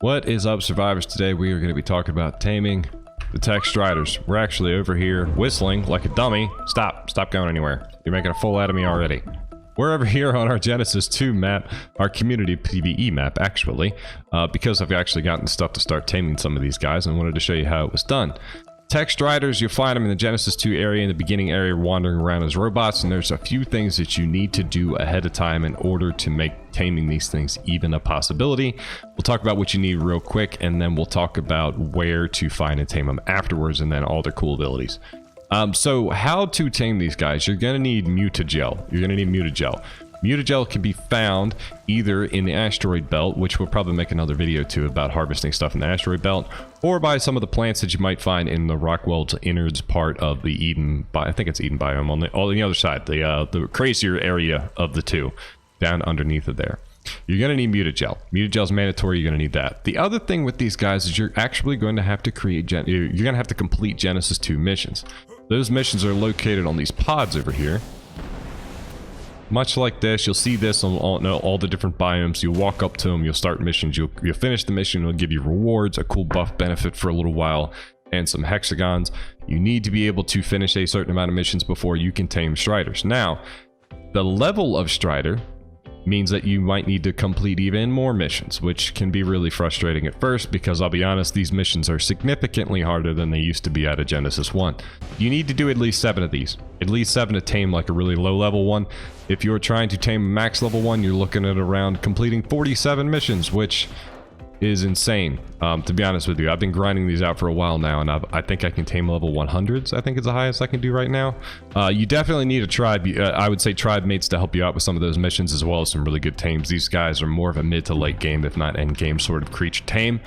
What is up, survivors? Today we are going to be talking about taming the tech Stryders. We're actually over here whistling like a dummy. Stop going anywhere. You're making a fool out of me already. We're over here on our Genesis 2 map, our community PvE map actually, because I've actually gotten stuff to start taming some of these guys and wanted to show you how it was done. Tech Stryders, you'll find them in the Genesis 2 area, in the beginning area, wandering around as robots, and there's a few things that you need to do ahead of time in order to make taming these things even a possibility. We'll talk about what you need real quick, and then we'll talk about where to find and tame them afterwards, and then all their cool abilities. So how to tame these guys? You're going to need mutagel. Mutagel can be found either in the asteroid belt, which we'll probably make another video too about harvesting stuff in the asteroid belt, or by some of the plants that you might find in the Rockwell's innards part of the Eden, I think it's Eden biome, on the other side, the crazier area of the two, down underneath of there. You're going to need mutagel. Mutagel is mandatory. You're going to need that. The other thing with these guys is you're actually going to have to you're going to have to complete Genesis 2 missions. Those missions are located on these pods over here. Much like this, you'll see this on all the different biomes. You'll walk up to them, you'll start missions, you'll finish the mission, it'll give you rewards, a cool buff benefit for a little while, and some hexagons. You need to be able to finish a certain amount of missions before you can tame Stryders. Now, the level of Stryder means that you might need to complete even more missions, which can be really frustrating at first, because I'll be honest, these missions are significantly harder than they used to be out of Genesis 1. You need to do at least 7 of these. At least 7 to tame like a really low level one. If you're trying to tame a max level one, you're looking at around completing 47 missions, which is insane. To be honest with you, I've been grinding these out for a while now, and I think I can tame level 100s. I think it's the highest I can do right now. You definitely need a tribe. I would say tribe mates to help you out with some of those missions, as well as some really good tames. These guys are more of a mid to late game, if not end game sort of creature tame,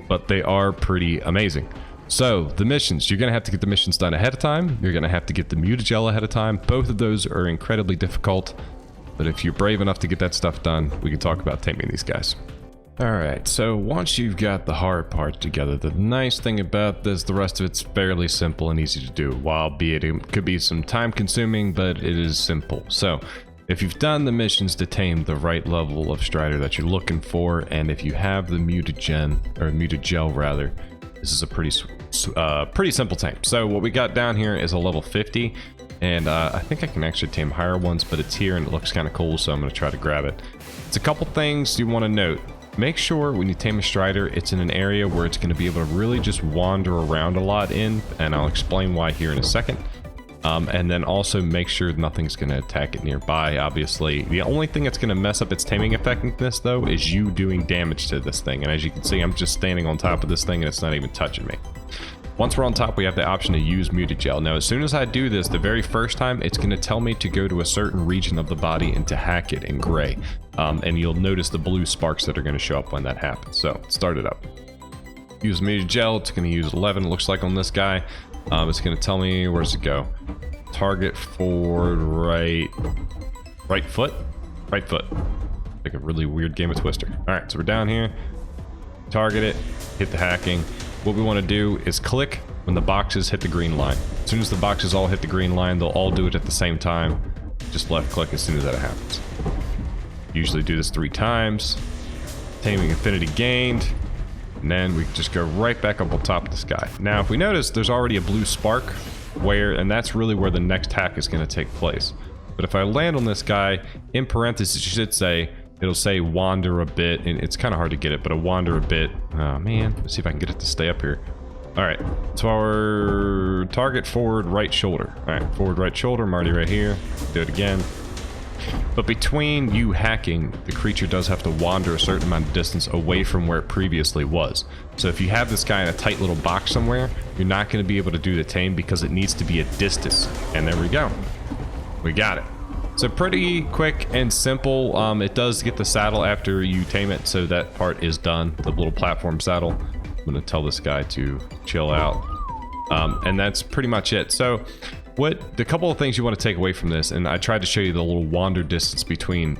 but they are pretty amazing. So the missions, you're going to have to get the missions done ahead of time. You're going to have to get the mutagel ahead of time. Both of those are incredibly difficult, but if you're brave enough to get that stuff done, we can talk about taming these guys. Alright, so once you've got the hard part together, the nice thing about this, the rest of it's fairly simple and easy to do, while it could be some time consuming, but it is simple. So if you've done the missions to tame the right level of Stryder that you're looking for, and if you have the mutagel rather, this is a pretty simple tame. So what we got down here is a level 50, and I think I can actually tame higher ones, but it's here and it looks kind of cool, so I'm going to try to grab it. It's a couple things you want to note. Make sure when you tame a Stryder, it's in an area where it's going to be able to really just wander around a lot in, and I'll explain why here in a second. And then also make sure nothing's going to attack it nearby, obviously. The only thing that's going to mess up its taming effectiveness, though, is you doing damage to this thing. And as you can see, I'm just standing on top of this thing and it's not even touching me. Once we're on top, we have the option to use mutagel. Now, as soon as I do this, the very first time, it's going to tell me to go to a certain region of the body and to hack it in gray. And you'll notice the blue sparks that are going to show up when that happens. So, start it up. Use mutagel. It's going to use 11, it looks like, on this guy. It's going to tell me, where's it go? Target forward, right foot? Right foot. Like a really weird game of Twister. Alright, so we're down here. Target it. Hit the hacking. What we want to do is click when the boxes hit the green line. As soon as the boxes all hit the green line, they'll all do it at the same time. Just left click as soon as that happens. Usually do this 3 times. Taming infinity gained. And then we just go right back up on top of this guy. Now, if we notice, there's already a blue spark and that's really where the next hack is going to take place. But if I land on this guy, in parentheses, it'll say wander a bit, and it's kind of hard to get it, but a wander a bit. Oh man, let's see if I can get it to stay up here. All right, so our target forward right shoulder. All right, forward right shoulder, I'm already right here. Do it again. But between you hacking, the creature does have to wander a certain amount of distance away from where it previously was. So if you have this guy in a tight little box somewhere, you're not going to be able to do the tame because it needs to be a distance. And there we go. We got it. So pretty quick and simple. It does get the saddle after you tame it, so that part is done. The little platform saddle. I'm going to tell this guy to chill out. And that's pretty much it. So the couple of things you want to take away from this, and I tried to show you the little wander distance between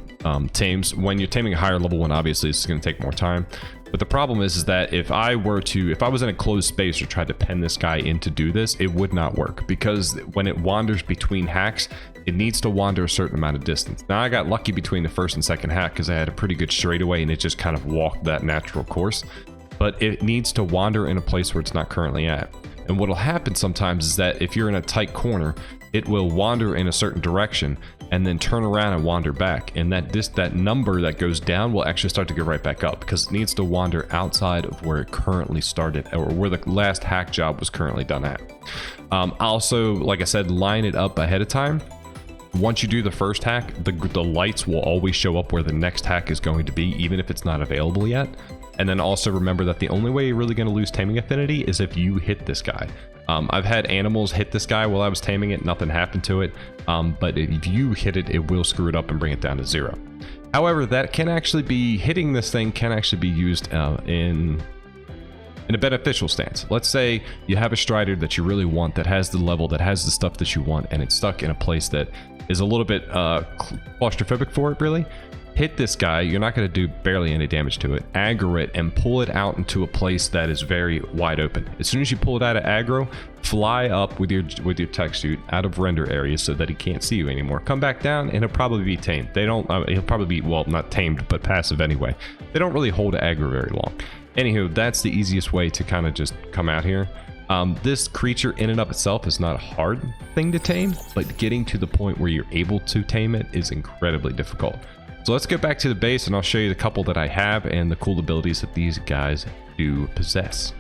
tames. When you're taming a higher level one, obviously it's going to take more time. But the problem is that if I was in a closed space or tried to pen this guy in to do this, it would not work, because when it wanders between hacks, it needs to wander a certain amount of distance. Now, I got lucky between the first and second hack because I had a pretty good straightaway and it just kind of walked that natural course. but it needs to wander in a place where it's not currently at. And what'll happen sometimes is that if you're in a tight corner, it will wander in a certain direction and then turn around and wander back. And that number that goes down will actually start to go right back up because it needs to wander outside of where it currently started, or where the last hack job was currently done at. Also, like I said, line it up ahead of time. Once you do the first hack, the lights will always show up where the next hack is going to be, even if it's not available yet. And then also remember that the only way you're really going to lose taming affinity is if you hit this guy. I've had animals hit this guy while I was taming it, nothing happened to it. But if you hit it, it will screw it up and bring it down to 0. However, that can actually be, hitting this thing can actually be used in a beneficial stance. Let's say you have a Stryder that you really want, that has the level, that has the stuff that you want, and it's stuck in a place that is a little bit claustrophobic for it, really. Hit this guy, you're not going to do barely any damage to it. Aggro it and pull it out into a place that is very wide open. As soon as you pull it out of aggro, fly up with your tech suit out of render area so that he can't see you anymore. Come back down and he'll probably be tamed. He'll probably be, well, not tamed, but passive anyway. They don't really hold aggro very long. Anywho, that's the easiest way to kind of just come out here. This creature in and of itself is not a hard thing to tame, but getting to the point where you're able to tame it is incredibly difficult. So let's get back to the base and I'll show you the couple that I have and the cool abilities that these guys do possess.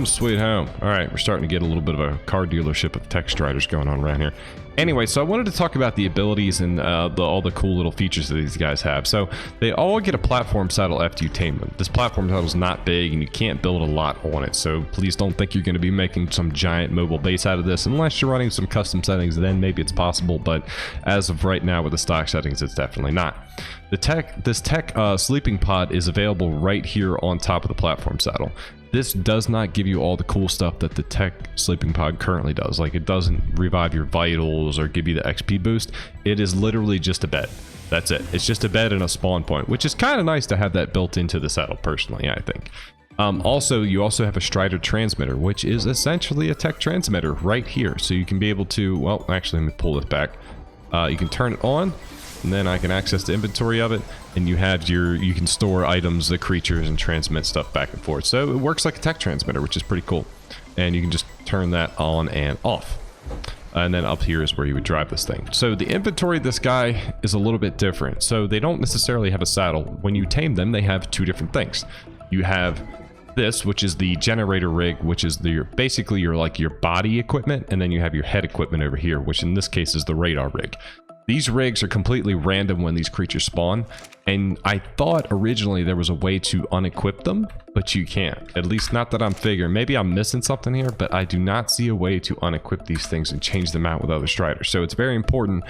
Sweet home. All right, we're starting to get a little bit of a car dealership of tech Stryders going on around here. Anyway, so I wanted to talk about the abilities and all the cool little features that these guys have. So they all get a platform saddle after you tame them. This platform saddle is not big and you can't build a lot on it. So please don't think you're going to be making some giant mobile base out of this. Unless you're running some custom settings, then maybe it's possible. But as of right now with the stock settings, it's definitely not. This tech sleeping pod is available right here on top of the platform saddle. This does not give you all the cool stuff that the tech sleeping pod currently does. Like, it doesn't revive your vitals or give you the XP boost. It is literally just a bed. That's it. It's just a bed and a spawn point, which is kind of nice to have that built into the saddle, personally, I think. Also, you also have a Stryder transmitter, which is essentially a tech transmitter right here. So you can be able to, well, actually, let me pull this back. You can turn it on, and then I can access the inventory of it, and you can store items, the creatures, and transmit stuff back and forth. So it works like a tech transmitter, which is pretty cool. And you can just turn that on and off. And then up here is where you would drive this thing. So the inventory of this guy is a little bit different. So they don't necessarily have a saddle. When you tame them, they have two different things. You have this, which is the generator rig, which is basically your body equipment, and then you have your head equipment over here, which in this case is the radar rig. These rigs are completely random when these creatures spawn, and I thought originally there was a way to unequip them, but you can't. At least not that I'm figuring. Maybe I'm missing something here, but I do not see a way to unequip these things and change them out with other Stryders. So it's very important,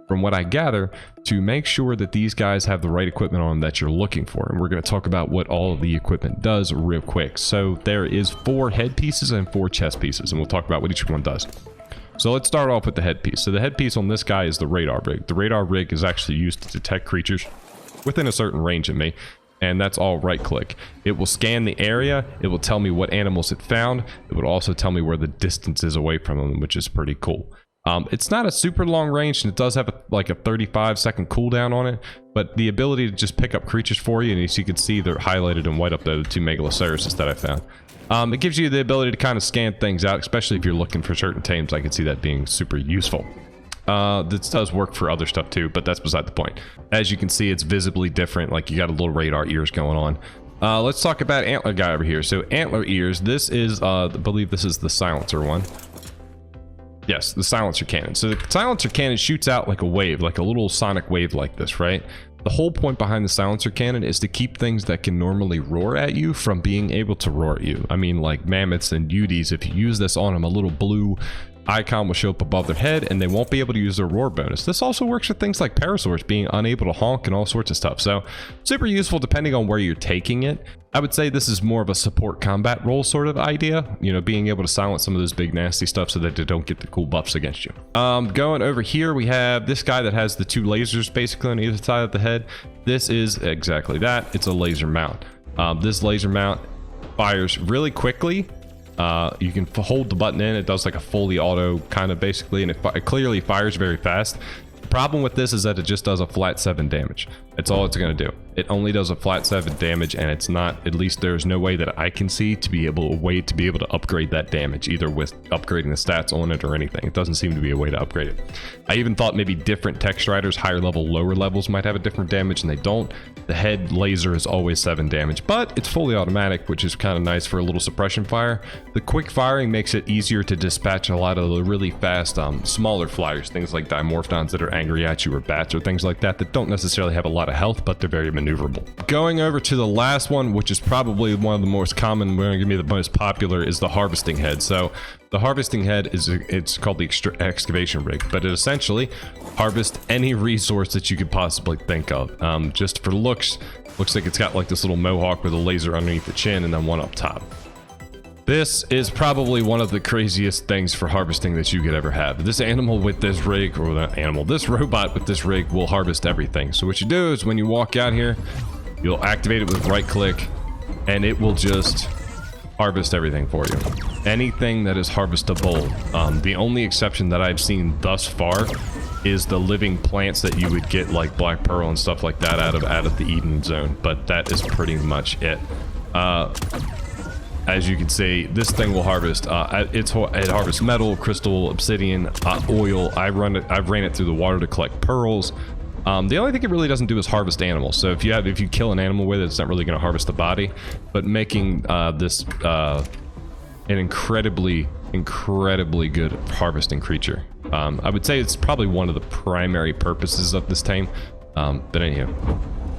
from what I gather, to make sure that these guys have the right equipment on them that you're looking for. And we're going to talk about what all of the equipment does real quick. So there is 4 headpieces and 4 chest pieces, and we'll talk about what each one does. So let's start off with the headpiece. So the headpiece on this guy is the radar rig. The radar rig is actually used to detect creatures within a certain range of me, and that's all right click. It will scan the area, it will tell me what animals it found, it would also tell me where the distance is away from them, which is pretty cool. It's not a super long range, and it does have a 35-second cooldown on it, but the ability to just pick up creatures for you, and as you can see, they're highlighted in white up there, the 2 Megalosauruses that I found. It gives you the ability to kind of scan things out, especially if you're looking for certain tames. I can see that being super useful. This does work for other stuff too, but that's beside the point. As you can see, it's visibly different. Like, you got a little radar ears going on. Let's talk about antler guy over here. So antler ears, this is, I believe this is the silencer one. Yes, the silencer cannon. So the silencer cannon shoots out like a wave, like a little sonic wave like this, right? The whole point behind the silencer cannon is to keep things that can normally roar at you from being able to roar at you. I mean, like mammoths and Uties, if you use this on them, a little blue icon will show up above their head and they won't be able to use their roar bonus. This also works for things like parasaurs being unable to honk and all sorts of stuff. So super useful depending on where you're taking it. I would say this is more of a support combat role sort of idea, you know, being able to silence some of this big nasty stuff so that they don't get the cool buffs against you. Going over here, we have this guy that has the 2 lasers basically on either side of the head. This is exactly that. It's a laser mount. This laser mount fires really quickly. You can hold the button in, it does like a fully auto kind of basically, and it clearly fires very fast. The problem with this is that it just does a flat 7 damage. That's all it's going to do. It only does a flat 7 damage, and it's not, at least there's no way that I can see to be able to upgrade that damage, either with upgrading the stats on it or anything. It doesn't seem to be a way to upgrade it. I even thought maybe different tech Striders, higher level, lower levels, might have a different damage, and they don't. The head laser is always 7 damage, but it's fully automatic, which is kind of nice for a little suppression fire. The quick firing makes it easier to dispatch a lot of the really fast, smaller flyers, things like Dimorphodons that are angry at you, or bats, or things like that don't necessarily have a lot of health, but they're very maneuverable. Going over to the last one, which is probably one of the most common, going to be the most popular, is the harvesting head. So the harvesting head it's called the excavation rig, but it essentially harvests any resource that you could possibly think of. Just for looks like it's got like this little mohawk with a laser underneath the chin and then one up top. This is probably one of the craziest things for harvesting that you could ever have. This animal with this rig, or that animal, this robot with this rig will harvest everything. So what you do is when you walk out here, you'll activate it with right click, and it will just harvest everything for you. Anything that is harvestable. The only exception that I've seen thus far is the living plants that you would get, like black pearl and stuff like that, out of the Eden zone. But that is pretty much it. As you can see, this thing will harvest. It harvests metal, crystal, obsidian, oil. I've ran it through the water to collect pearls. The only thing it really doesn't do is harvest animals. So if you kill an animal with it, it's not really going to harvest the body. But making this an incredibly good harvesting creature. I would say it's probably one of the primary purposes of this tame. But anyhow,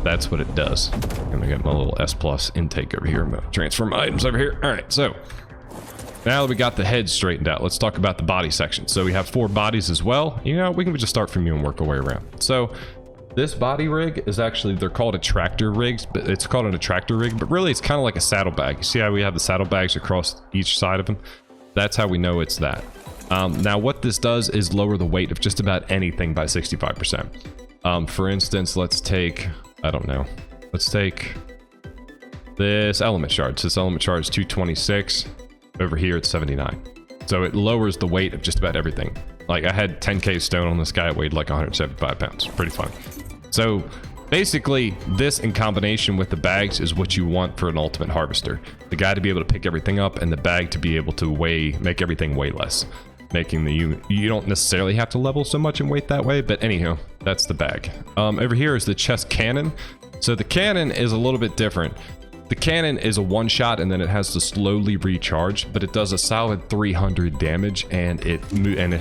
that's what it does. I'm gonna get my little S+ intake over here. I'm gonna transfer my items over here. All right, so now that we got the head straightened out, let's talk about the body section. So we have 4 bodies as well. You know, we can just start from you and work our way around. So this body rig is actually, they're called attractor rigs, but it's called an attractor rig, but really it's kind of like a saddlebag. You see how we have the saddlebags across each side of them? That's how we know it's that. Now what this does is lower the weight of just about anything by 65%. For instance, let's take, I don't know, let's take this element shard. So this element shard is 226. Over here it's 79. So it lowers the weight of just about everything. Like I had 10k stone on this guy, it weighed like 175 pounds. Pretty fun. So basically this in combination with the bags is what you want for an ultimate harvester. The guy to be able to pick everything up, and the bag to be able to make everything weigh less. Making you don't necessarily have to level so much in weight that way, but anyhow, that's the bag. Over here is the chest cannon. So the cannon is a little bit different. The cannon is a one-shot, and then it has to slowly recharge, but it does a solid 300 damage, and it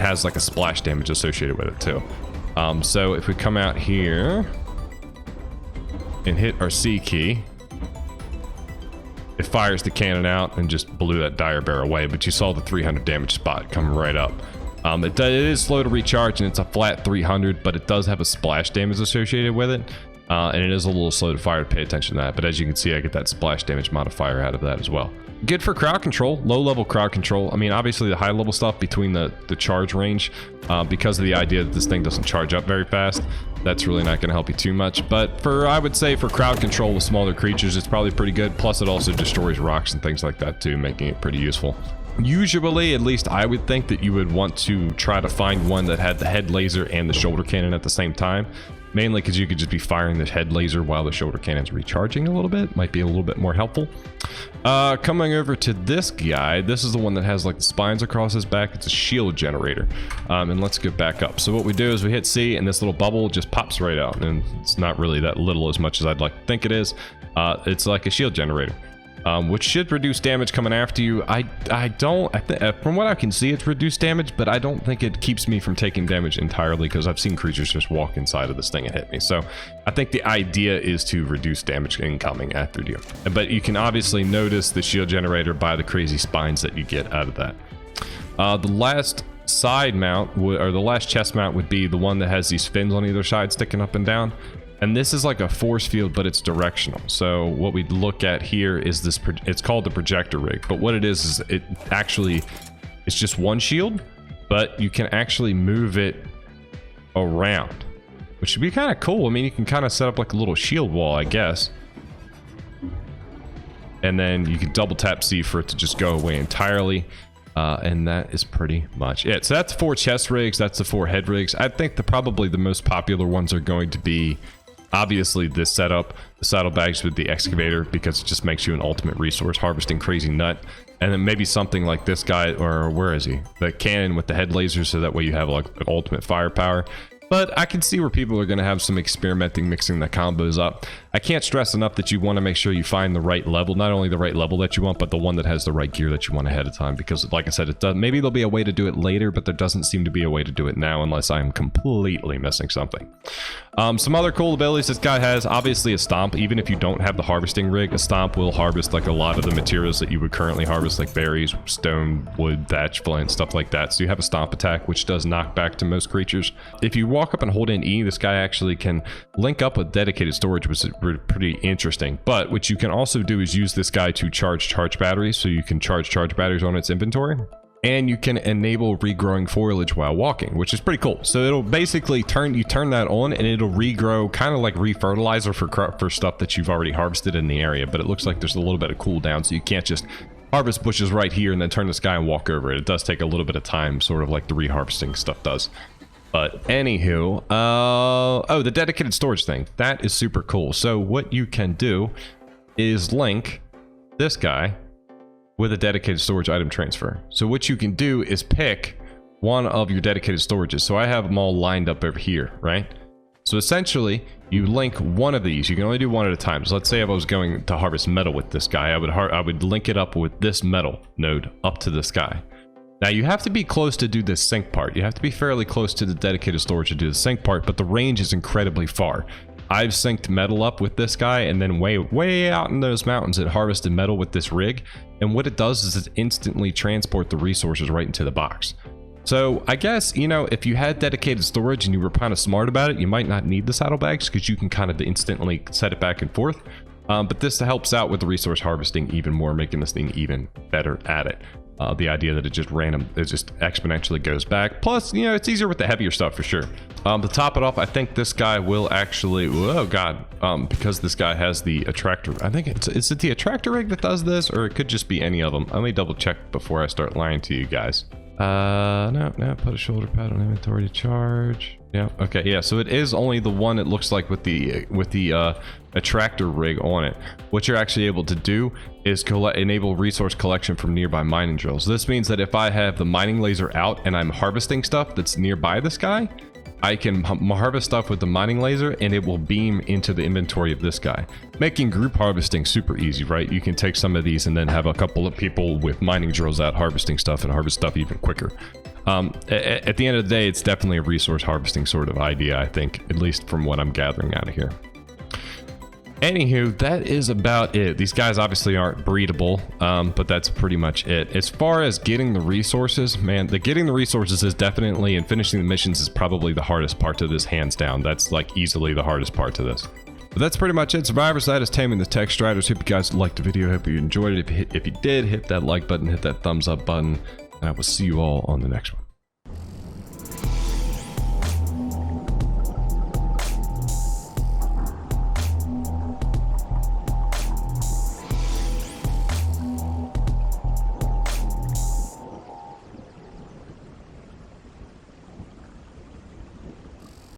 has like a splash damage associated with it too. So if we come out here and hit our C key, it fires the cannon out and just blew that dire bear away, but you saw the 300 damage spot come right up. It is slow to recharge, and it's a flat 300, but it does have a splash damage associated with it. And it is a little slow to fire, to pay attention to that, but as you can see, I get that splash damage modifier out of that as well. Good for crowd control, low level crowd control. I mean, obviously the high level stuff between the charge range, because of the idea that this thing doesn't charge up very fast, that's really not going to help you too much. But I would say for crowd control with smaller creatures, it's probably pretty good. Plus it also destroys rocks and things like that too, making it pretty useful. Usually, at least I would think that you would want to try to find one that had the head laser and the shoulder cannon at the same time. Mainly because you could just be firing the head laser while the shoulder cannon's recharging a little bit. Might be a little bit more helpful. Coming over to this guy, this is the one that has like the spines across his back. It's a shield generator. And let's get back up. So what we do is we hit C, and this little bubble just pops right out. And it's not really that little as much as I'd like to think it is. It's like a shield generator. Which should reduce damage coming after you. From what I can see, it's reduced damage, but I don't think it keeps me from taking damage entirely, because I've seen creatures just walk inside of this thing and hit me. So I think the idea is to reduce damage incoming after you. But you can obviously notice the shield generator by the crazy spines that you get out of that. The last side mount, or the last chest mount, would be the one that has these fins on either side sticking up and down. And this is like a force field, but it's directional. So what we look at here is this, it's called the projector rig. But what it is it actually, it's just one shield, but you can actually move it around, which should be kind of cool. I mean, you can kind of set up like a little shield wall, I guess. And then you can double tap C for it to just go away entirely. And that is pretty much it. So that's 4 chest rigs. That's the 4 head rigs. I think probably the most popular ones are going to be Obviously, this setup, the saddlebags with the excavator, because it just makes you an ultimate resource harvesting crazy nut. And then maybe something like this guy, or where is he? The cannon with the head laser, so that way you have like ultimate firepower. But I can see where people are going to have some experimenting, mixing the combos up. I can't stress enough that you want to make sure you find the right level, not only the right level that you want, but the one that has the right gear that you want ahead of time. Because like I said, it does, maybe there'll be a way to do it later, but there doesn't seem to be a way to do it now unless I'm completely missing something. Some other cool abilities this guy has, obviously a stomp. Even if you don't have the harvesting rig, a stomp will harvest like a lot of the materials that you would currently harvest, like berries, stone, wood, thatch, flint, stuff like that. So you have a stomp attack, which does knock back to most creatures. If you walk up and hold in E, this guy actually can link up with dedicated storage, which is pretty interesting. But what you can also do is use this guy to charge batteries, so you can charge batteries on its inventory. And you can enable regrowing foliage while walking, which is pretty cool. So it'll basically turn that on, and it'll regrow, kind of like refertilizer for stuff that you've already harvested in the area. But it looks like there's a little bit of cooldown, so you can't just harvest bushes right here and then turn this guy and walk over it. It does take a little bit of time, sort of like the reharvesting stuff does. But anywho, oh, the dedicated storage thing, that is super cool. So what you can do is link this guy with a dedicated storage item transfer. So what you can do is pick one of your dedicated storages. So I have them all lined up over here, right? So essentially, you link one of these. You can only do one at a time. So let's say if I was going to harvest metal with this guy, I would link it up with this metal node up to this guy. Now you have to be close to do this sync part. You have to be fairly close to the dedicated storage to do the sync part, but the range is incredibly far. I've synced metal up with this guy, and then way out in those mountains, it harvested metal with this rig. And what it does is it instantly transport the resources right into the box. So I guess, you know, if you had dedicated storage and you were kind of smart about it, you might not need the saddlebags because you can kind of instantly set it back and forth. But this helps out with the resource harvesting even more, making this thing even better at it. The idea that it just exponentially goes back. Plus, you know, it's easier with the heavier stuff for sure. To top it off, I think this guy will actually, oh god, because this guy has the attractor. I think is it the attractor rig that does this, or it could just be any of them. Let me double check before I start lying to you guys. No, put a shoulder pad on inventory to charge. Yeah, okay, yeah, so it is only the one, it looks like, with the attractor rig on it. What you're actually able to do is enable resource collection from nearby mining drills. This means that if I have the mining laser out and I'm harvesting stuff that's nearby this guy, I can harvest stuff with the mining laser and it will beam into the inventory of this guy, making group harvesting super easy, right? You can take some of these and then have a couple of people with mining drills out harvesting stuff and harvest stuff even quicker. At the end of the day, it's definitely a resource harvesting sort of idea, I think, at least from what I'm gathering out of here. Anywho, that is about it. These guys obviously aren't breedable, but that's pretty much it. As far as getting the resources, man, getting the resources is definitely, and finishing the missions is probably the hardest part to this, hands down. That's like easily the hardest part to this. But that's pretty much it. Survivors, that is Taming the Tech Striders. Hope you guys liked the video. Hope you enjoyed it. If you did, hit that like button, hit that thumbs up button, and I will see you all on the next one.